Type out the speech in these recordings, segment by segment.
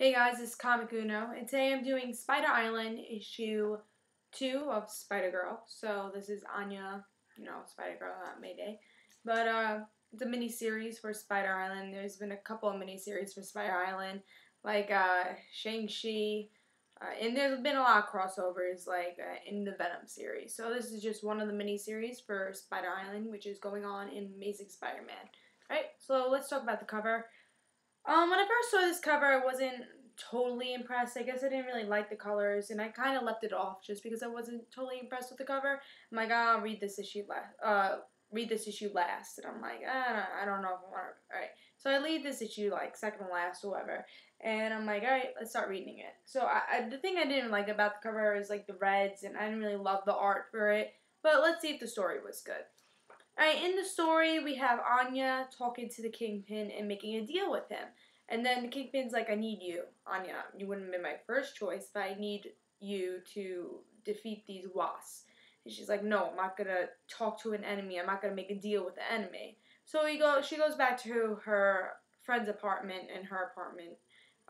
Hey guys, it's Comic Uno, and today I'm doing Spider Island issue 2 of Spider-Girl. So this is Anya, Spider-Girl, not Mayday. But it's a mini-series for Spider Island. There's been a couple of mini-series for Spider Island, like Shang-Chi, and there's been a lot of crossovers, like in the Venom series. So this is just one of the mini-series for Spider Island, which is going on in Amazing Spider-Man. Alright, so let's talk about the cover. When I first saw this cover, I wasn't totally impressed. I guess I didn't really like the colors, and I kind of left it off just because I wasn't totally impressed with the cover. I'm like, I'll read this issue last. Read this issue last, and I'm like, I don't know if I want to. All right, so I leave this issue like second to last or whatever, and I'm like, all right, let's start reading it. So the thing I didn't like about the cover is like the reds, and I didn't really love the art for it. But let's see if the story was good. Alright, in the story, we have Anya talking to the Kingpin and making a deal with him. And then the Kingpin's like, I need you, Anya. You wouldn't have been my first choice, but I need you to defeat these wasps. And she's like, no, I'm not going to talk to an enemy. I'm not going to make a deal with the enemy. So she goes back to her friend's apartment in her apartment,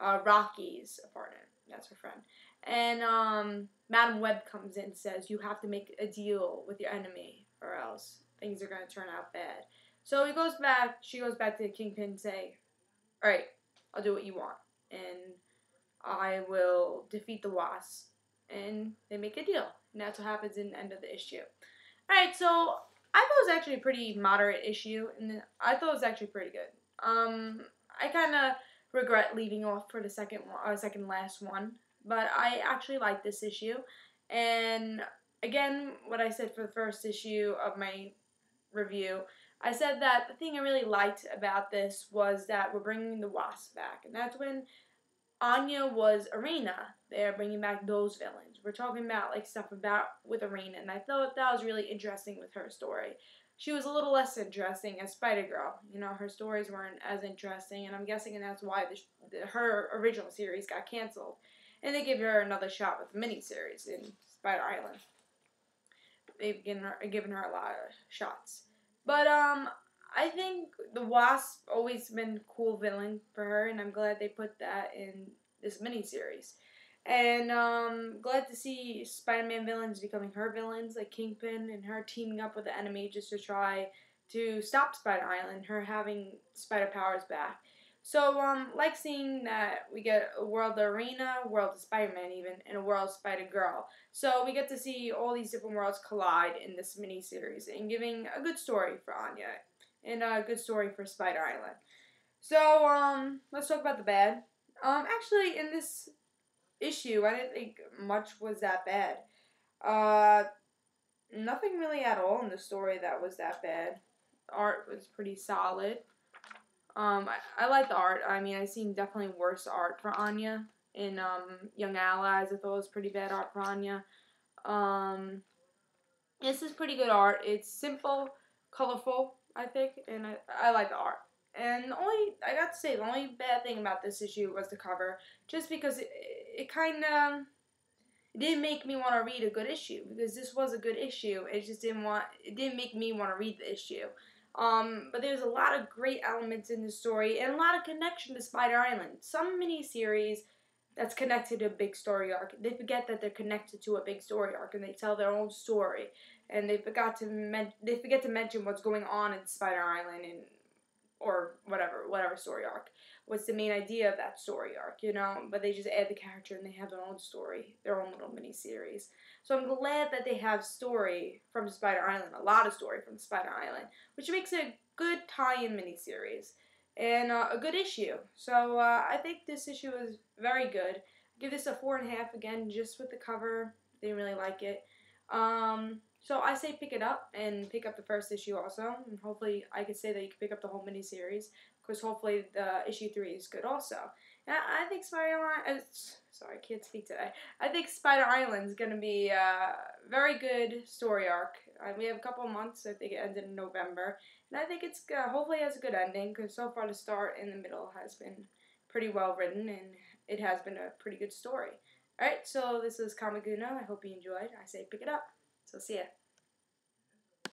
Rocky's apartment. That's her friend. And Madam Web comes in and says, you have to make a deal with your enemy or else things are going to turn out bad. So she goes back to the Kingpin and say, alright, I'll do what you want. And I will defeat the wasps. And they make a deal. And that's what happens in the end of the issue. Alright, so I thought it was actually a pretty moderate issue. And I thought it was actually pretty good. I kind of regret leaving off for the second last one. But I actually like this issue. And again, what I said for the first issue of my review, I said that the thing I really liked about this was that we're bringing the Wasp back, and that's when Anya was Arena. They're bringing back those villains. We're talking about like stuff about with Arena, and I thought that was really interesting with her story. She was a little less interesting as Spider-Girl. Her stories weren't as interesting, and I'm guessing that's why her original series got canceled. And they gave her another shot with the miniseries in Spider Island. They've given her a lot of shots. But I think the Wasp always been a cool villain for her, and I'm glad they put that in this miniseries. And glad to see Spider-Man villains becoming her villains, like Kingpin, and her teaming up with the enemy just to try to stop Spider Island, her having spider powers back. So, like seeing that we get a world of Arena, a world of Spider-Man even, and a world of Spider-Girl. So we get to see all these different worlds collide in this mini-series and giving a good story for Anya and a good story for Spider Island. So, let's talk about the bad. Actually, in this issue, I didn't think much was that bad. Nothing really at all in the story that was that bad. Art was pretty solid. I like the art. I mean, I've seen definitely worse art for Anya in Young Allies. I thought it was pretty bad art for Anya. This is pretty good art. It's simple, colorful, I think, and I like the art. And I got to say, the only bad thing about this issue was the cover, just because it kind of didn't make me want to read a good issue, because this was a good issue. It didn't make me want to read the issue. But there's a lot of great elements in the story and a lot of connection to Spider Island. Some miniseries that's connected to a big story arc, they forget that they're connected to a big story arc and they tell their own story, and they forget to mention what's going on in Spider Island or whatever story arc. What's the main idea of that story arc, But they just add the character and they have their own story, their own little mini series. So I'm glad that they have story from Spider Island, a lot of story from Spider Island, which makes it a good tie-in miniseries and a good issue. So I think this issue is very good. I give this a 4.5 again, just with the cover. Didn't really like it. So I say pick it up and pick up the first issue also, and hopefully I could say that you can pick up the whole miniseries, because hopefully the issue 3 is good also. And I think sorry, I can't speak today. I think Spider Island's gonna be a very good story arc. We have a couple of months. I think it ended in November, and I think it's hopefully it has a good ending, because so far the start and the middle has been pretty well written, and it has been a pretty good story. Alright, so this is Comic Uno. I hope you enjoyed. I say pick it up. So see ya.